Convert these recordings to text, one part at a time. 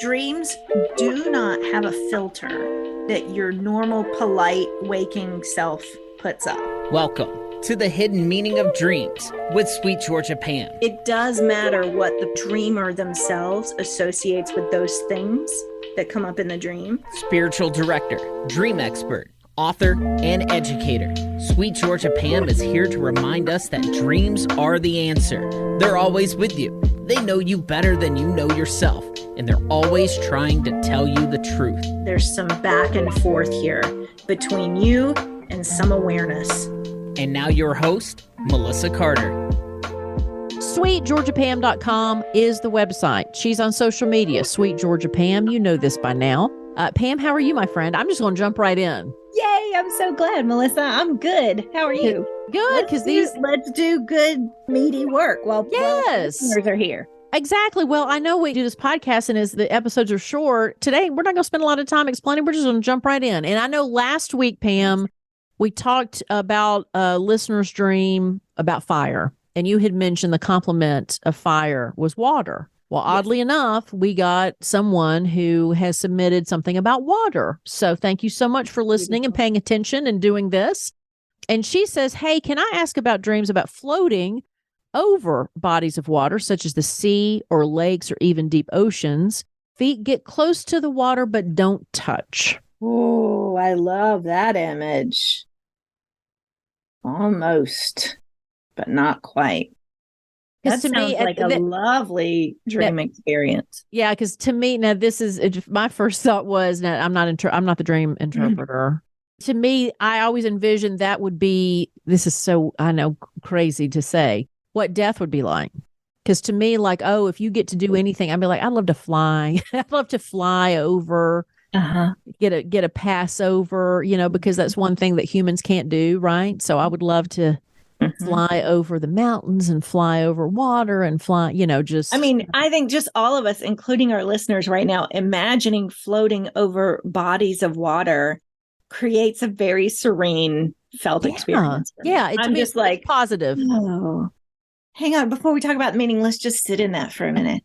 Dreams do not have a filter that your normal, polite, waking self puts up. Welcome to the hidden meaning of dreams with Sweet Georgia Pam. It does matter what the dreamer themselves associates with those things that come up in the dream. Spiritual director, dream expert, author, and educator, Sweet Georgia Pam is here to remind us that dreams are the answer. They're always with you. They know you better than you know yourself, and they're always trying to tell you the truth. There's some back and forth here between you and some awareness. And now your host, Melissa Carter. SweetGeorgiaPam.com is the website. She's on social media, Sweet Georgia Pam. You know this by now. Pam, how are you, my friend? I'm just going to jump right in. Yay, I'm so glad, Melissa. I'm good. How are you? Good, because let's do good, meaty work while listeners are here. Exactly. Well, I know we do this podcast, and as the episodes are short, today we're not going to spend a lot of time explaining. We're just going to jump right in. And I know last week, Pam, we talked about a listener's dream about fire, and you had mentioned the complement of fire was water. Well, oddly enough, we got someone who has submitted something about water. So thank you so much for listening and paying attention and doing this. And she says, hey, can I ask about dreams about floating over bodies of water, such as the sea or lakes or even deep oceans? Feet get close to the water, but don't touch. Oh, I love that image. Almost, but not quite. That sounds like a lovely dream experience. Yeah, because to me, now this is my first thought was, now I'm not the dream interpreter. To me, I always envisioned that would be, this is so, I know, crazy to say, what death would be like. Because to me, like, oh, if you get to do anything, I'd be like, I'd love to fly. I'd love to fly over, get a pass over, because that's one thing that humans can't do, right? So I would love to fly over the mountains and fly over water and fly, just. I mean, I think just all of us, including our listeners right now, imagining floating over bodies of water creates a very serene felt experience. Yeah. I'm just like positive. Oh, hang on. Before we talk about the meaning, let's just sit in that for a minute.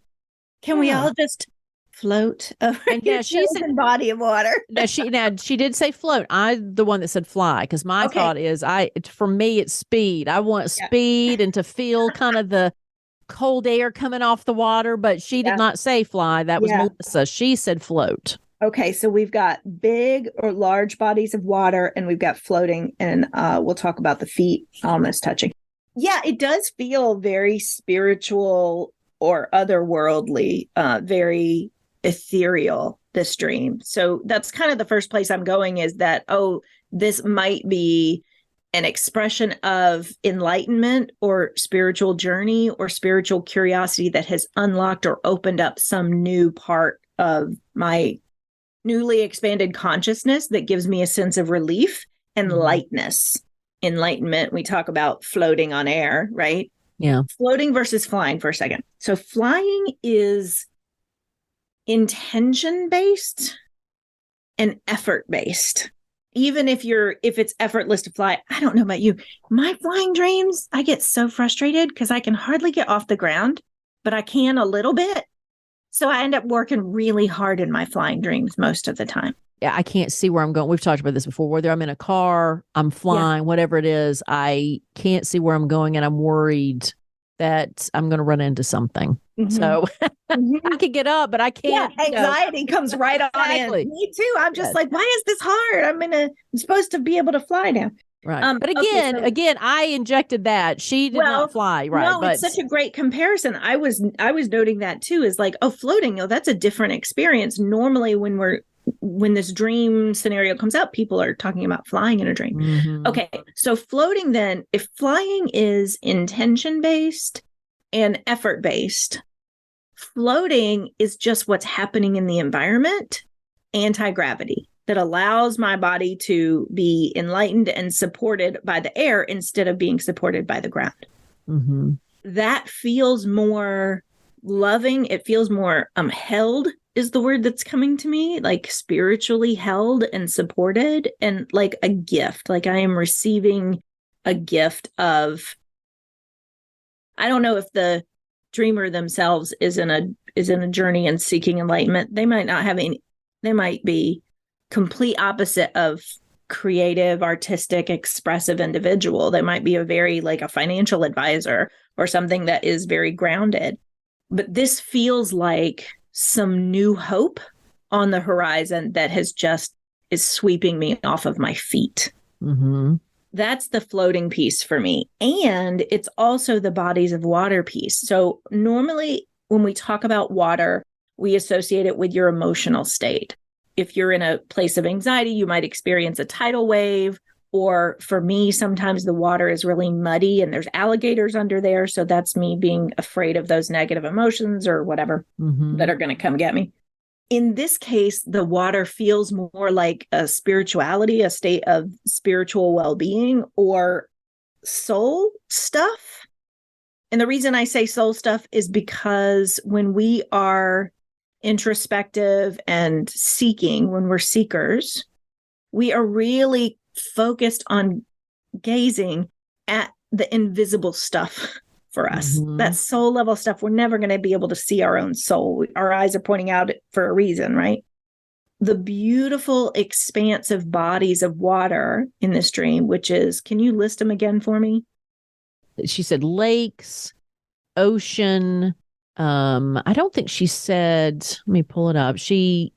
Can we all just float over your chosen body of water? She did say float. I'm the one that said fly, because my thought is, for me, it's speed. I want speed and to feel kind of the cold air coming off the water, but she did not say fly. That was Melissa. She said float. Okay, so we've got big or large bodies of water, and we've got floating, and we'll talk about the feet almost touching. Yeah, it does feel very spiritual or otherworldly, very ethereal, this dream. So that's kind of the first place I'm going, is that, this might be an expression of enlightenment or spiritual journey or spiritual curiosity that has unlocked or opened up some new part of my newly expanded consciousness that gives me a sense of relief and lightness. Enlightenment, we talk about floating on air, right? Yeah. Floating versus flying for a second. So flying is intention-based and effort-based. Even if it's effortless to fly, I don't know about you. My flying dreams, I get so frustrated because I can hardly get off the ground, but I can a little bit. So I end up working really hard in my flying dreams most of the time. Yeah, I can't see where I'm going. We've talked about this before. Whether I'm in a car, I'm flying, whatever it is, I can't see where I'm going, and I'm worried that I'm going to run into something. So I can get up, but I can't. Yeah, anxiety comes right on in. Me too. I'm just like, why is this hard? I'm supposed to be able to fly now. Right. But again, I injected that. She did not fly. Right. No, it's such a great comparison. I was noting that too, is like, floating, that's a different experience. Normally when this dream scenario comes up, people are talking about flying in a dream. Okay. So floating then, if flying is intention-based and effort-based, floating is just what's happening in the environment, anti-gravity, that allows my body to be enlightened and supported by the air instead of being supported by the ground. That feels more loving. It feels more held is the word that's coming to me, like spiritually held and supported, and like a gift. Like I am receiving a gift of, I don't know if the dreamer themselves is in is in a journey and seeking enlightenment, they might not have any, they might be complete opposite of creative, artistic, expressive individual. They might be a very like a financial advisor or something that is very grounded. But this feels like some new hope on the horizon that has just is sweeping me off of my feet. Mm-hmm. That's the floating piece for me. And it's also the bodies of water piece. So normally when we talk about water, we associate it with your emotional state. If you're in a place of anxiety, you might experience a tidal wave. Or for me, sometimes the water is really muddy and there's alligators under there. So that's me being afraid of those negative emotions or whatever that are going to come get me. In this case, the water feels more like a spirituality, a state of spiritual well-being or soul stuff. And the reason I say soul stuff is because when we are introspective and seeking, when we're seekers, we are really focused on gazing at the invisible stuff for us. That soul level stuff, we're never going to be able to see our own soul. Our eyes are pointing out for a reason, right? The beautiful, expansive bodies of water in this dream, which is, can you list them again for me? She said lakes, ocean. I don't think she said, let me pull it up. Did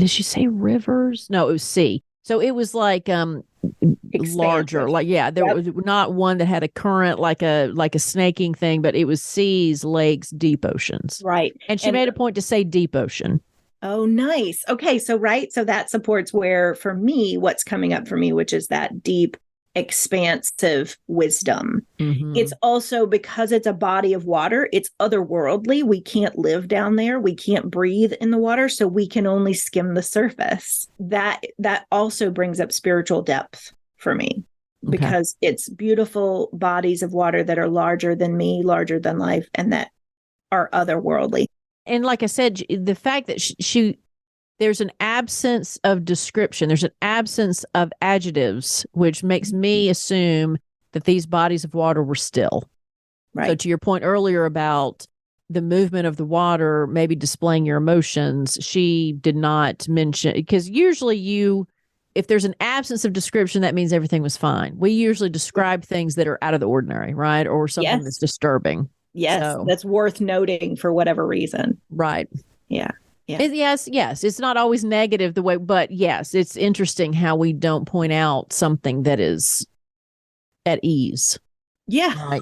she say rivers? No, it was sea. So it was like larger, like, yeah, there was not one that had a current, like a snaking thing, but it was seas, lakes, deep oceans. Right. And she made a point to say deep ocean. Oh, nice. Okay. So, right. So that supports where, for me, what's coming up for me, which is that deep, expansive wisdom. It's also because it's a body of water, it's otherworldly. We can't live down there. We can't breathe in the water. So we can only skim the surface. That also brings up spiritual depth for me because it's beautiful bodies of water that are larger than me, larger than life, and that are otherworldly. And like I said, the fact that she there's an absence of description. There's an absence of adjectives, which makes me assume that these bodies of water were still. Right. So to your point earlier about the movement of the water, maybe displaying your emotions, she did not mention, because usually if there's an absence of description, that means everything was fine. We usually describe things that are out of the ordinary, right? Or something that's disturbing. Yes, so, that's worth noting for whatever reason. Right. Yeah. Yeah. Yes. It's not always negative the way, but yes, it's interesting how we don't point out something that is at ease. Yeah. Right.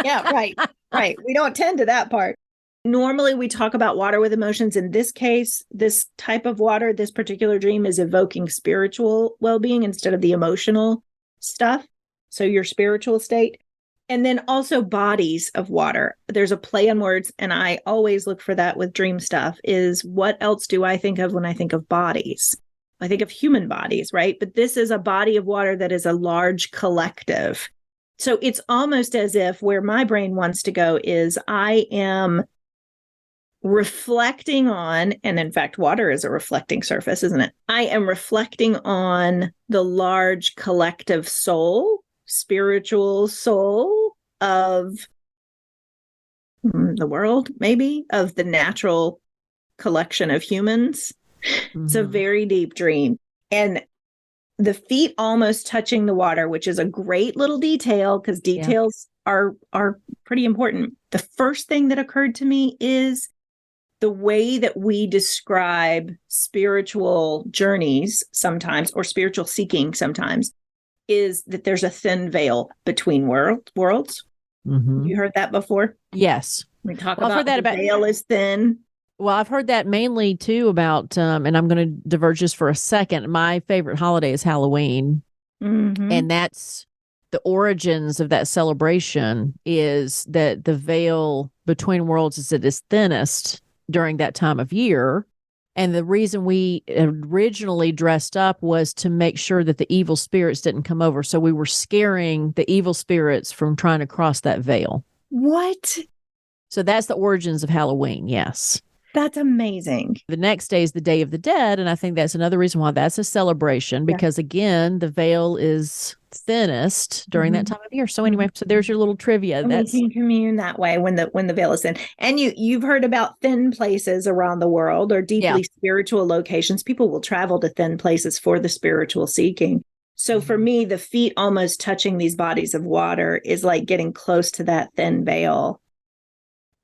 Yeah, right. We don't tend to that part. Normally we talk about water with emotions. In this case, this type of water, this particular dream is evoking spiritual well-being instead of the emotional stuff. So your spiritual state. And then also bodies of water. There's a play on words, and I always look for that with dream stuff, is what else do I think of when I think of bodies? I think of human bodies, right? But this is a body of water that is a large collective. So it's almost as if where my brain wants to go is I am reflecting on, and in fact, water is a reflecting surface, isn't it? I am reflecting on the large collective soul, spiritual soul of the world, maybe, of the natural collection of humans. It's a very deep dream. And the feet almost touching the water, which is a great little detail because details are pretty important. The first thing that occurred to me is the way that we describe spiritual journeys sometimes, or spiritual seeking sometimes, is that there's a thin veil between worlds. You heard that before? Yes. We talk about the veil is thin. Well, I've heard that mainly too about, and I'm going to diverge just for a second. My favorite holiday is Halloween. And that's the origins of that celebration, is that the veil between worlds is at its thinnest during that time of year. And the reason we originally dressed up was to make sure that the evil spirits didn't come over. So we were scaring the evil spirits from trying to cross that veil. What? So that's the origins of Halloween. Yes. That's amazing. The next day is the Day of the Dead. And I think that's another reason why that's a celebration, because again, the veil is thinnest during that time of year. So anyway, so there's your little trivia. And we can commune that way when the veil is thin. And you've heard about thin places around the world or deeply spiritual locations. People will travel to thin places for the spiritual seeking. So for me, the feet almost touching these bodies of water is like getting close to that thin veil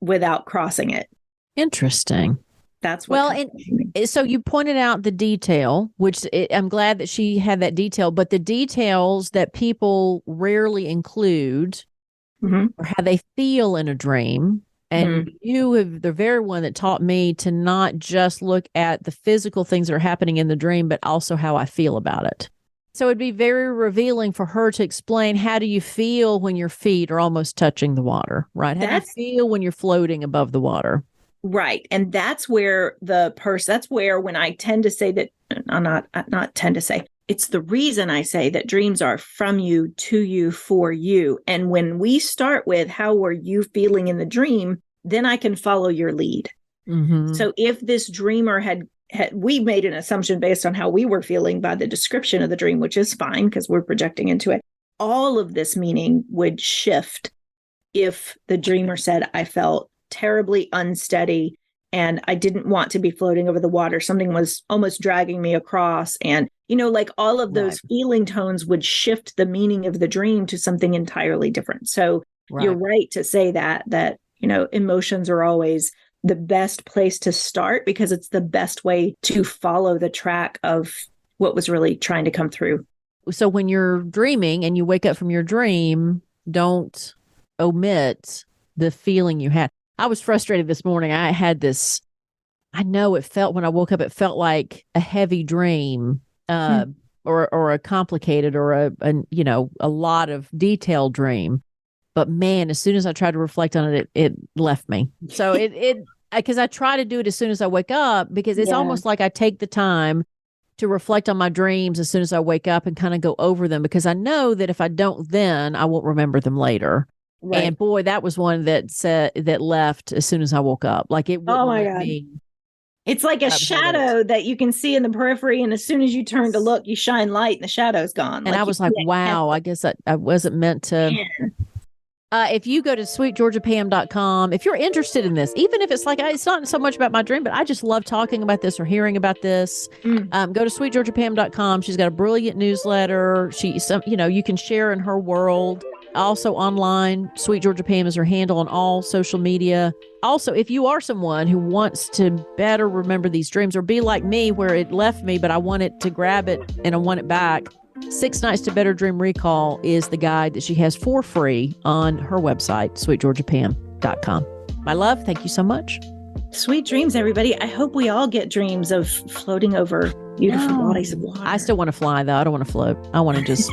without crossing it. Interesting. That's what. Well, and so you pointed out the detail, which I'm glad that she had that detail, but the details that people rarely include or how they feel in a dream. And you have the very one that taught me to not just look at the physical things that are happening in the dream, but also how I feel about it. So it'd be very revealing for her to explain, how do you feel when your feet are almost touching the water, right? How do you feel when you're floating above the water? Right. And that's where that's where when I tend to say that, not tend to say, it's the reason I say that dreams are from you, to you, for you. And when we start with how were you feeling in the dream, then I can follow your lead. So if this dreamer we made an assumption based on how we were feeling by the description of the dream, which is fine because we're projecting into it, all of this meaning would shift if the dreamer said, I felt terribly unsteady and I didn't want to be floating over the water. Something was almost dragging me across. And, like all of those feeling tones would shift the meaning of the dream to something entirely different. So you're right to say that, emotions are always the best place to start because it's the best way to follow the track of what was really trying to come through. So when you're dreaming and you wake up from your dream, don't omit the feeling you had. I was frustrated this morning. I had this, when I woke up, it felt like a heavy dream, or a complicated or a lot of detailed dream. But man, as soon as I tried to reflect on it, it left me. So because I try to do it as soon as I wake up, because it's almost like I take the time to reflect on my dreams as soon as I wake up and kind of go over them, because I know that if I don't, then I won't remember them later. Right. And boy, that was one that left as soon as I woke up. Like it wouldn't let me. It's like a shadow that you can see in the periphery, and as soon as you turn to look, you shine light, and the shadow's gone. And I was like, "Wow!" I guess I wasn't meant to. If you go to sweetgeorgiapam.com, if you're interested in this, even if it's like it's not so much about my dream, but I just love talking about this or hearing about this, go to sweetgeorgiapam.com. She's got a brilliant newsletter. You can share in her world. Also online, Sweet Georgia Pam is her handle on all social media. Also, if you are someone who wants to better remember these dreams or be like me where it left me, but I want it to grab it and I want it back, 6 Nights to Better Dream Recall is the guide that she has for free on her website, sweetgeorgiapam.com. My love, thank you so much. Sweet dreams, everybody. I hope we all get dreams of floating over beautiful bodies of water. I still want to fly, though. I don't want to float. I want to just...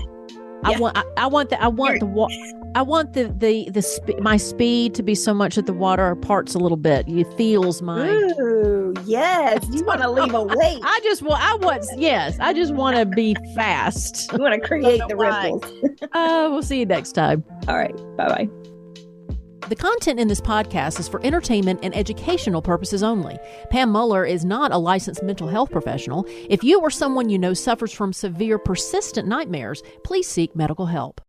my speed to be so much that the water parts a little bit. It feels my. Ooh, yes. You want to leave a weight. I just want to be fast. You want to create the ripples. We'll see you next time. All right. Bye-bye. The content in this podcast is for entertainment and educational purposes only. Pam Muller is not a licensed mental health professional. If you or someone you know suffers from severe, persistent nightmares, please seek medical help.